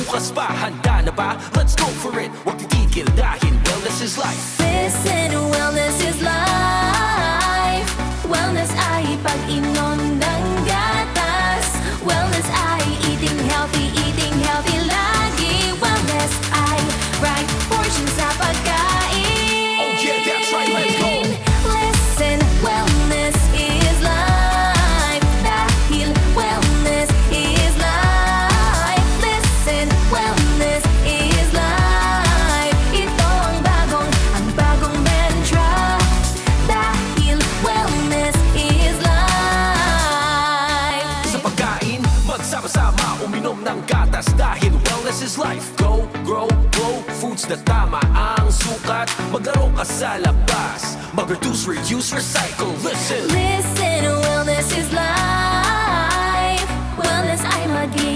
bukas pa, handa na ba? Let's go for it, huwag titigil dahil wellness is life. Listen, wellness is life. Wellness ay pag-inom ng gatas. Wellness ay eating healthy lagi. Wellness ay right portion sa pagkain. Oh yeah, that's right, let's go. Listen, wellness is life. Dahil wellness is life. Listen, wellness is life. Ito ang bagong mantra. Dahil wellness is life. Sa pagkain, magsama-sama uminom ng gatas dahil wellness is life. Go, grow, grow, foods na tama ang sukat. Maglaro ka sa labas, mag-reduce, reuse, recycle. Listen, Listen, wellness is life. Wellness ay maging